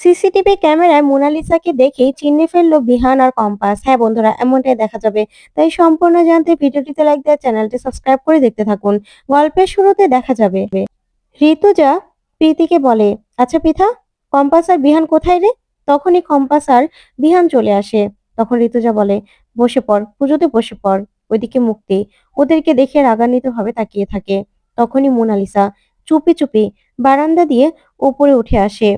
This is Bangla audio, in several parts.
সিসিটিভি ক্যামেরায় মোনালিসাকে দেখেই চিনে ফেললো বিহান আর কম্পাস। হ্যাঁ বন্ধুরা, এমনটাই দেখা যাবে। তাই সম্পূর্ণ জানতে ভিডিওটিতে লাইক দিয়ে চ্যানেলটি সাবস্ক্রাইব করে দেখতে থাকুন। গল্পের শুরুতে দেখা যাবে ঋতুজা প্রীতিকে বলে, আচ্ছা পৃথা, কম্পাস আর বিহান কোথায় রে? তখনই কম্পাস আর বিহান চলে আসে। তখন ঋতুজা বলে, বসে পড়, পুজোতে বসে পড়। ওইদিকে মুক্তি ওদেরকে দেখে রাগান্বিত ভাবে তাকিয়ে থাকে। তখনই মোনালিসা চুপি চুপি বারান্দা দিয়ে উপরে উঠে আসে।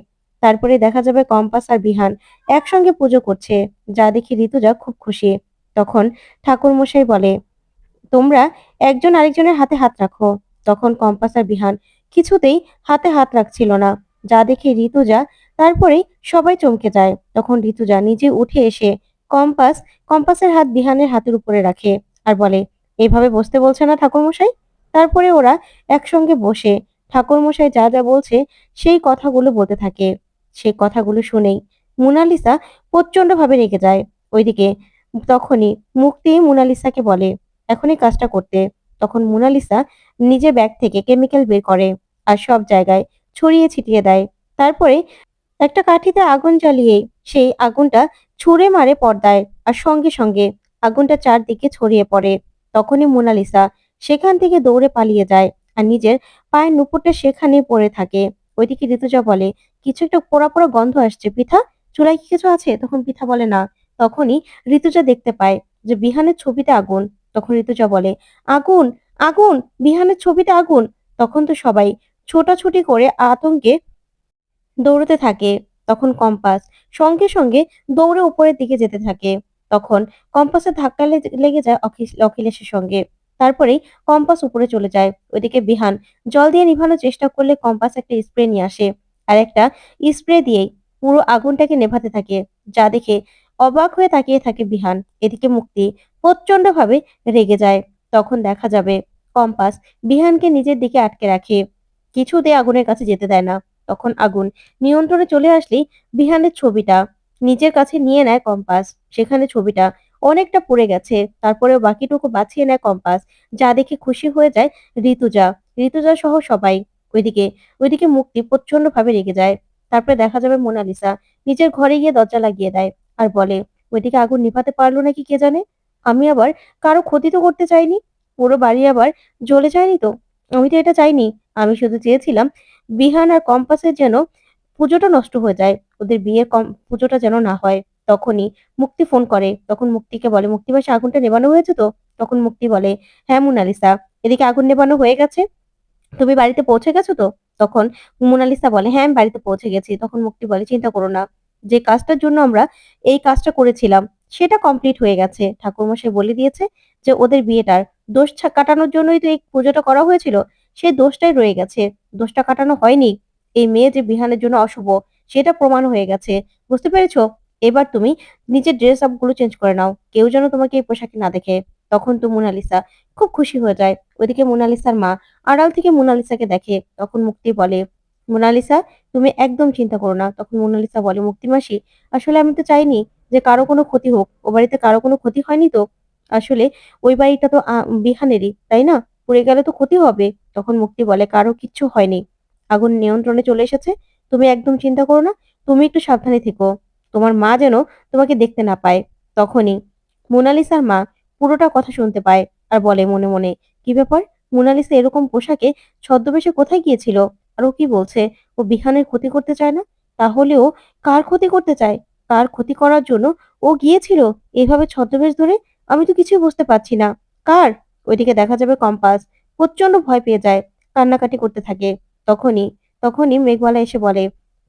তারপরে দেখা যাবে কম্পাস আর বিহান একসঙ্গে পুজো করছে, যা দেখে ঋতুজা খুব খুশি। তখন ঠাকুর মশাই বলে, তোমরা একজন আরেকজনের হাতে হাত রাখো। তখন কম্পাস আর বিহান কিছুতেই হাতে হাত রাখছিল না, যা দেখে ঋতুজা, তারপরেই সবাই চমকে যায়। তখন ঋতুজা নিজে উঠে এসে কম্পাস কম্পাসের হাত বিহানের হাতের উপরে রাখে আর বলে, এইভাবে বসতে বলছে না ঠাকুরমশাই? তারপরে ওরা একসঙ্গে বসে ঠাকুরমশাই যা যা বলছে সেই কথাগুলো বলতে থাকে। সেই কথাগুলো শুনেই মোনালিসা প্রচন্ড ভাবে রেগে যায়। ওইদিকে তখনই মুক্তি মোনালিসাকে বলে, এখনই কাজটা করতে। তখন মোনালিসা নিজের ব্যাগ থেকে কেমিক্যাল বের করে আর সব জায়গায় ছড়িয়ে ছিটিয়ে দেয়। তারপরে একটা কাঠিতে আগুন জ্বালিয়ে সেই আগুনটা ছুঁড়ে মারে পর্দায়, আর সঙ্গে সঙ্গে আগুনটা চারদিকে ছড়িয়ে পড়ে। তখনই মোনালিসা সেখান থেকে দৌড়ে পালিয়ে যায় আর নিজের পায়ের নুপুরটা সেখানেই পড়ে থাকে। ওইদিকে ঋতুজা বলে, কিছু একটা পোড়া পোড়া গন্ধ আসছে, পৃথা চুলায় কি কিছু আছে? তখন পৃথা বলে না। তখনই ঋতুজা দেখতে পায় যে বিহানের ছবিতে আগুন। তখন ঋতুজা বলে, আগুন, আগুন, বিহানের ছবিতে আগুন। তখন তো সবাই ছোটাছুটি করে আতঙ্কে দৌড়তে থাকে। তখন কম্পাস সঙ্গে সঙ্গে দৌড়ে উপরের দিকে যেতে থাকে। তখন কম্পাসের ধাক্কা লেগে যায় অখিলেশের সঙ্গে। তারপরেই কম্পাস উপরে চলে যায়। ওইদিকে বিহান জল দিয়ে নিভানোর চেষ্টা করলে কম্পাস একটা স্প্রে নিয়ে আসে আর একটা স্প্রে দিয়েই পুরো আগুনটাকে নেভাতে থাকে, যা দেখে অবাক হয়ে তাকিয়ে থাকে বিহান। এদিকে মুক্তি প্রচন্ড ভাবে রেগে যায়। তখন দেখা যাবে কম্পাস বিহানকে নিজের দিকে আটকে রাখে, কিছুতে আগুনের কাছে যেতে দেয় না। তখন আগুন নিয়ন্ত্রণে চলে আসলেই বিহানের ছবিটা নিজের কাছে নিয়ে নেয় কম্পাস। সেখানে ছবিটা অনেকটা পুড়ে গেছে, তারপরেও বাকিটুকু বাঁচিয়ে নেয় কম্পাস, যা দেখে খুশি হয়ে যায় ঋতুজা, ঋতুজা সহ সবাই। ওইদিকে ওইদিকে মুক্তি প্রচন্ড ভাবে রেগে যায়। তারপরে দেখা যাবে মোনালিসা নিজের ঘরে গিয়ে দরজা লাগিয়ে দেয় আর বলে, ওইদিকে আগুন নিভাতে পারলো নাকি কে জানে। আমি আবার কারো ক্ষতি তো করতে চাইনি, পুরো বাড়ি আবার জ্বলে যায়নি তো। আমি তো এটা চাইনি। আমি শুধু চেয়েছিলাম বিহান আর কম্পাসের যেন পুজোটা নষ্ট হয়ে যায়, ওদের বিয়ের পুজোটা যেন না হয়। তখনই মুক্তি ফোন করে। তখন মুক্তিকে বলে, মুক্তি মাসে আগুনটা নেবানো হয়েছে তো? তখন মুক্তি বলে, হ্যাঁ মোনালিসা, এদিকে আগুন নেবানো হয়ে গেছে। তুমি বাড়িতে পৌঁছে গেছো তো? তখন মোনালিসা বলে, হ্যাঁ আমি বাড়িতে পৌঁছে গেছি। তখন মুক্তি বলে, চিন্তা করো না, যে কাজটার জন্য আমরা এই কাজটা করেছিলাম সেটা কমপ্লিট হয়ে গেছে। ঠাকুরমশাই বলে দিয়েছে যে ওদের বিয়েটার দোষ কাটানোর জন্যই তো এই পুজোটা করা হয়েছিল, সেই দোষটাই রয়ে গেছে, দোষটা কাটানো হয়নি। এই মেয়ে যে বিহানের জন্য অশুভ সেটা প্রমাণ হয়ে গেছে, বুঝতে পেরেছো? এবার তুমি নিজের ড্রেস আপ গুলো চেঞ্জ করে নাও, কেউ যেন তোমাকে এই পোশাকে না দেখে। তখন তো মোনালিসা খুব খুশি হয়ে যায়। ওইদিকে মোনালিসার মা আড়াল থেকে মোনালিসাকে দেখে। তখন মুক্তি বলে, মোনালিসা তুমি একদম চিন্তা করো না। তখন মোনালিসা বলে, মুক্তি মাসি, আসলে আমি তো চাইনি যে কারো কোনো ক্ষতি হোক, ও বাড়িতে কারো কোনো ক্ষতি হয়নি তো। আসলে ওই বাড়িটা তো বিহানেরই, তাই না? পুড়ে গেলে তো ক্ষতি হবে। তখন মুক্তি বলে, কারো কিচ্ছু হয়নি, আগুন নিয়ন্ত্রণে চলে এসেছে, তুমি একদম চিন্তা করো না। তুমি একটু সাবধানে থেকো, তোমার মা যেন তোমাকে দেখতে না পায়। তখনই মোনালিসার মা পুরোটা কথা শুনতে পায় আর বলে মনে মনে, কি ব্যাপার, মোনালিসা এরকম পোশাকে ছদ্মবেশে কোথায় গিয়েছিল? আর ও কি বলছে, ও বিহানের ক্ষতি করতে চায় না? তাহলে ও কার ক্ষতি করতে চায়? কার ক্ষতি করার জন্য ও গিয়েছিল এভাবে ছদ্মবেশ ধরে? আমি তো কিছুই বুঝতে পারছি না। কার? ওইদিকে দেখা যাবে কম্পাস প্রচন্ড ভয় পেয়ে যায়, কান্নাকাটি করতে থাকে। তখনই তখনই মেঘমালা এসে বলে,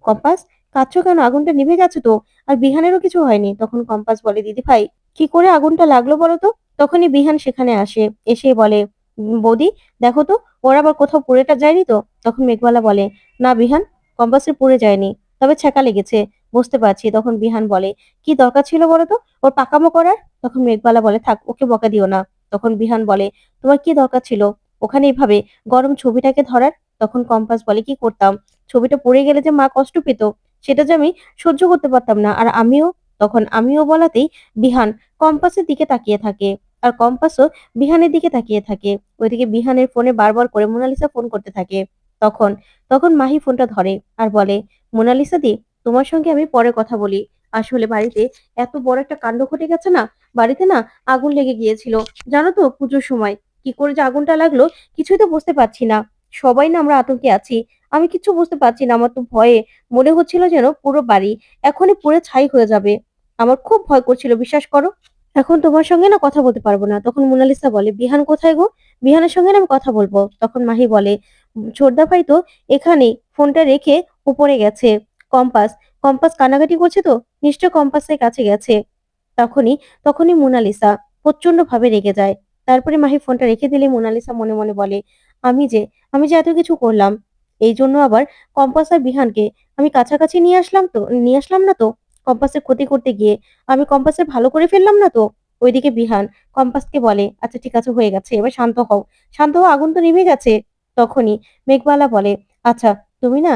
কম্পাস কাঁদছো কেন? আগুনটা নিভে গেছে তো, আর বিহানেরও কিছু হয়নি। তখন কম্পাস বলে, দিদি ভাই কি করে আগুনটা লাগলো বলো তো? তখনই বিহান সেখানে আসে, এসে বলে, বৌদি দেখো তো, ওর আবার কোথাও পুড়েটা যায়নি তো? তখন মেঘমালা বলে, না বিহান, কম্পাসের পুড়ে যায়নি, তবে ছ্যাঁকা লেগেছে, বুঝতে পারছি। তখন বিহান বলে, কি দরকার ছিল বলো তো ওর পাকামো করার? তখন মেঘমালা বলে, থাক ওকে বকা দিও না। তখন বিহান বলে, তোমার কি দরকার ছিল ওখানে এইভাবে গরম ছবিটাকে ধরার? তখন কম্পাস বলে, কি করতাম, ছবিটা পড়ে গেলে যে মা কষ্ট পেত সেটা যে আমি সহ্য করতে পারতাম না। আর আমিও, তখন আমিও বলাতেই বিহান কম্পাসের দিকে তাকিয়ে থাকে আর কম্পাসও বিহানের দিকে তাকিয়ে থাকে। ওইদিকে বিহানের ফোনে বারবার করে মোনালিসা ফোন করতে থাকে। তখন তখন মাহি ফোনটা ধরে আর বলে, মোনালিসা দি, তোমার সঙ্গে আমি পরে কথা বলি। আসলে বাড়িতে এত বড় একটা কাণ্ড ঘটে গেছে না, বাড়িতে না আগুন লেগে গিয়েছিল। জানো তো পুজোর সময় কি করে যে আগুনটা লাগলো কিছুই তো বুঝতে পারছি না। সবাই না আমরা আতঙ্কে আছি। আমি কিচ্ছু বুঝতে পারছি না। আমার তো ভয়ে মনে হচ্ছিল যেন পুরো বাড়ি এখনই পুড়ে ছাই হয়ে যাবে। আমার খুব ভয় করছিল, বিশ্বাস করো। এখন তোমার সঙ্গে না কথা বলতে পারবো না। তখন মোনালিসা বলে, বিহান কোথায় গো? বিহানের সঙ্গে না আমি কথা বলবো। তখন মাহি বলে, ছোটদা ভাই তো এখানেই ফোনটা রেখে উপরে গেছে। কম্পাস কম্পাস কানাকাটি করছে তো, নিশ্চয় কম্পাসের কাছে গেছে। তখনই তখনই মোনালিসা প্রচন্ড ভাবে রেগে যায়। তারপরে মাহি ফোনটা রেখে দিলে মোনালিসা মনে মনে বলে, আমি যে আমি যে এত কিছু করলাম, এই জন্য আবার কম্পাস আর বিহানকে আমি কাছাকাছি নিয়ে আসলাম না তো। কম্পাসের ক্ষতি করতে গিয়ে আমি কম্পাসের ভালো করে ফেললাম না তো। ওইদিকে বিহান কম্পাসকে বলে, আচ্ছা ঠিক আছে, হয়ে গেছে, এবার শান্ত হও। শান্ত হও, আগুন তো নিভে গেছে। তখনই মেঘবালা বলে, আচ্ছা তুমি না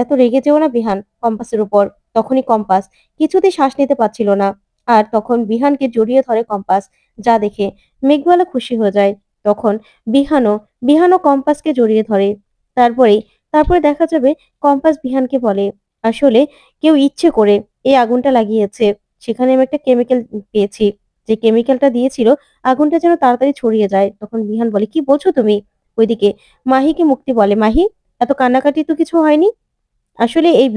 এত রেগে যেও না বিহান কম্পাসের উপর। তখনই কম্পাস কিছুতেই শ্বাস নিতে পারছিল না। আর তখন বিহানকে জড়িয়ে ধরে কম্পাস, যা দেখে মেঘবালা খুশি হয়ে যায়। তখন বিহানও বিহানও কম্পাসকে জড়িয়ে ধরে। তারপরে তারপরে দেখা যাবে কম্পাস বিহানকে বলে, আসলে কেউ ইচ্ছে করে এই আগুনটা লাগিয়েছে। সেখানে আমি একটা কেমিক্যাল পেয়েছি, যে কেমিক্যালটা দিয়েছিল আগুনটা যেন তাড়াতাড়ি ছড়িয়ে যায়। তখন বিহান বলে, কি বলছো তুমি? ওইদিকে মাহিকে মুক্তি বলে, মাহি এত কান্নাকাটি তো কিছু হয়নি। আসলে এই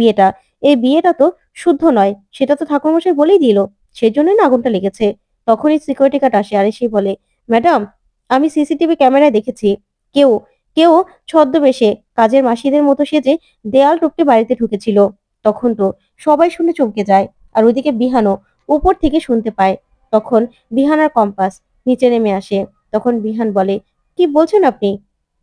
বিয়েটা তো শুদ্ধ নয়, সেটা তো ঠাকুরমশাই বলেই দিল। সেজন্যই না আগুনটা লেগেছে। তখনই সিকিউরিটি গার্ড আসে আর এসে বলে, ম্যাডাম আমি সিসিটিভি ক্যামেরায় দেখেছি কেউ কেউ ছদ্মবেশে কাজের মাসিদের মতো সেজে দেয়াল টপকে বাড়িতে ঢুকেছিল। তখন তো সবাই শুনে চমকে যায়। আর ওইদিকে বিহানও উপর থেকে শুনতে পায়। তখন বিহান আর কম্পাস নিচে নেমে আসে। তখন বিহান বলে, কি বলছেন আপনি?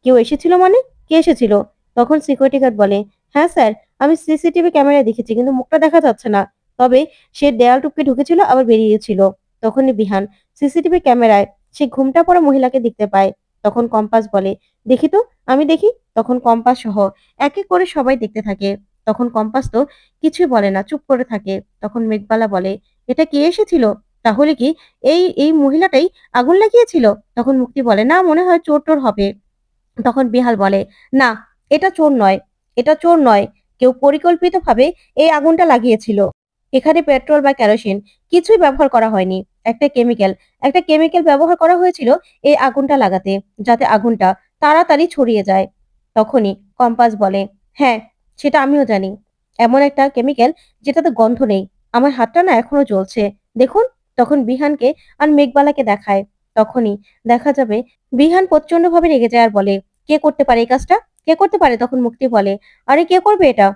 কেউ এসেছিল মানে? কে এসেছিল? তখন সিকিউরিটি গার্ড বলে, হ্যাঁ স্যার, আমি সিসিটিভি ক্যামেরায় দেখেছি, কিন্তু মুখটা দেখা যাচ্ছে না। তবে সে দেয়াল টপকে ঢুকেছিল আবার বেরিয়েছিল। তখনই বিহান সিসিটিভি ক্যামেরায় সে ঘুমটা পড়া মহিলাকে দেখতে পায়। তখন কম্পাস বলে, দেখি তো, আমি দেখি। তখন কম্পাস সহ এক এক করে সবাই দেখতে থাকে। তখন কম্পাস তো কিছুই বলে না, চুপ করে থাকে। তখন মেঘবালা বলে, এটা কে এসেছিল? তাহলে কি এই মহিলাটাই আগুন লাগিয়েছিল? তখন মুক্তি বলে, না, মনে হয় চোর টোর হবে। তখন বিহাল বলে, না, এটা চোর নয়, এটা চোর নয়, কেউ পরিকল্পিতভাবে এই আগুনটা লাগিয়েছিল। এখানে পেট্রোল বা কেরোসিন কিছুই ব্যবহার করা হয়নি। একটা কেমিক্যাল ব্যবহার করা হয়েছিল এই আগুনটা লাগাতে, যাতে আগুনটা তাড়াতাড়ি ছড়িয়ে যায়। তখনই কম্পাস বলে, হ্যাঁ, সেটা আমিও জানি। এমন একটা কেমিক্যাল যেটাতে গন্ধ নেই। আমার হাতটা না এখনো জ্বলছে, দেখুন। তখন বিহানকে আর মেঘবালাকে দেখায়। তখনই দেখা যাবে বিহান প্রচন্ডভাবে রেগে যায় আর বলে, কে করতে পারে এই কাজটা? কে করতে পারে? তখন মুক্তি বলে, আরে কে করবে এটা?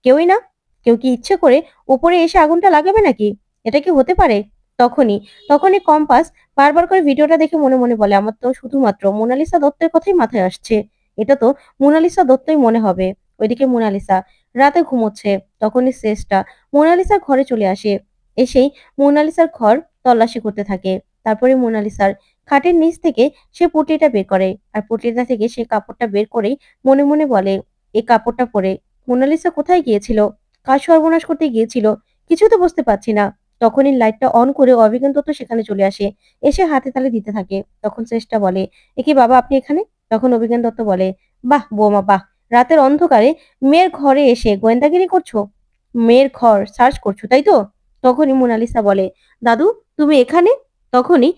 কেউই না। কেউ কি ইচ্ছে করে উপরে এসে আগুনটা লাগাবে নাকি? এটা কি হতে পারে? তখনই তখনই কম্পাস বারবার করে ভিডিওটা দেখে মনে মনে বলে, আমার তো শুধুমাত্র মোনালিসা দত্তের কথাই মাথায় আসছে। এটা তো মোনালিসা দত্তই মনে হবে। ওইদিকে মোনালিসা রাতে ঘুমোচ্ছে। তখনই শেষটা মোনালিসার ঘরে চলে আসে। এসেই মোনালিসার ঘর তল্লাশি করতে থাকে। তারপরে মোনালিসার খাটের নিচ থেকে সে পুঁটলিটা বের করে। আর পুঁটলিটা থেকে সে কাপড়টা বের করেই মনে মনে বলে, এই কাপড়টা পরে মোনালিসা কোথায় গিয়েছিল? কার সর্বনাশ করতে গিয়েছিল? কিছু তো বুঝতে পারছি না। তখনই লাইটটা অন করে অভিজ্ঞান দত্ত সেখানে চলে আসে। এসে হাতে তালে দিতে থাকে। তখন চেষ্টা বলে, এ কি বাবা, আপনি এখানে? তখন অভিজ্ঞান দত্ত বলে, বাহ বৌমা বাহ, রাতের অন্ধকারে মেয়ের ঘরে এসে গোয়েন্দাগিরি করছো, মেয়ের ঘর সার্চ করছো, তাই তো? তখনই মোনালিসা বলে, দাদু তুমি এখানে? তখনই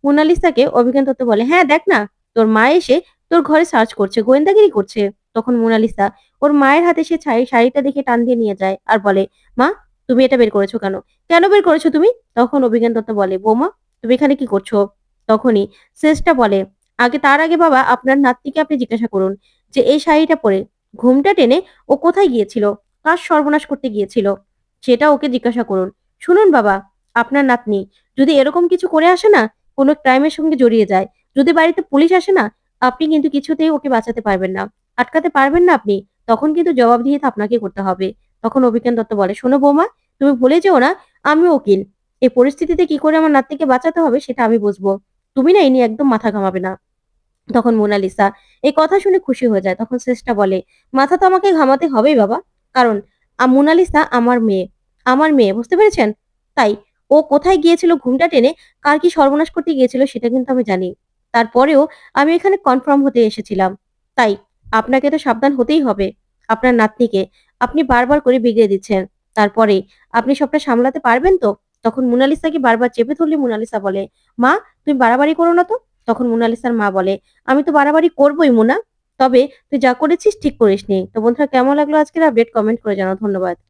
মোনালিসাকে অভিজ্ঞান দত্ত বলে, হ্যাঁ দেখ না, তোর মা এসে তোর ঘরে সার্চ করছে, গোয়েন্দাগিরি করছে। তখন মোনালিসা ওর মায়ের হাতে সে শাড়িটা দেখে টান দিয়ে নিয়ে যায় আর বলে, মা তুমি এটা বের করেছো কেন? কেন বের করেছো তুমি? তখন অভিজ্ঞান দত্ত বলে, বৌমা তুমি এখানে কি করছো? তখনই শেষটা বলে, তার আগে বাবা আপনার নাতনিকে আপনি জিজ্ঞাসা করুন যে এই শাড়িটা পরে ঘুমটা টেনে ও কোথায় গিয়েছিল, কার সর্বনাশ করতে গিয়েছিল, সেটা ওকে জিজ্ঞাসা করুন। শুনুন বাবা, আপনার নাতনি যদি এরকম কিছু করে আসে না, কোনো ক্রাইমের সঙ্গে জড়িয়ে যায়, যদি বাড়িতে পুলিশ আসে না, আপনি কিন্তু কিছুতেই ওকে বাঁচাতে পারবেন না, আটকাতে পারবেন না আপনি। তখন কিন্তু জবাবদিহিতা আপনাকে করতে হবে। তখন অভিজ্ঞান দত্ত বলে, শোনো বৌমা, তুমি ভুলে যেও না আমি উকিল। এই পরিস্থিতিতে কি করে আমার নাতনিকে বাঁচাতে হবে সেটা আমি বুঝবো। তুমি না এই নিয়ে একদম মাথা ঘামাবে না। তখন মোনালিসা এই কথা শুনে খুশি হয়ে যায়। তখন শেষটা বলে, মাথা তো আমাকে ঘামাতে হবেই বাবা, কারণ মোনালিসা আমার মেয়ে, বুঝতে পেরেছেন? তাই ও কোথায় গিয়েছিল ঘুমটা টেনে, কার কি সর্বনাশ করতে গিয়েছিল সেটা কিন্তু আমি জানি। তারপরেও আমি এখানে কনফার্ম হতে এসেছিলাম। তাই আপনাকে তো সাবধান হতেই হবে। আপনার নাতনিকে আপনি বারবার করে বিগড়ে দিচ্ছেন। তারপরে আপনি সবটা সামলাতে পারবেন তো? তখন মোনালিসাকে বারবার চেপে ধরলে মোনালিসা বলে, "মা তুমি বাড়াবাড়ি করো না তো।" তখন মোনালিসার মা বলে, "আমি তো বাড়াবাড়ি করবোই মোনা। তবে তুই যা করেছিস ঠিক করিসনি।" তো বন্ধুরা কেমন লাগলো আজকের আপডেট কমেন্ট করে জানাও। ধন্যবাদ।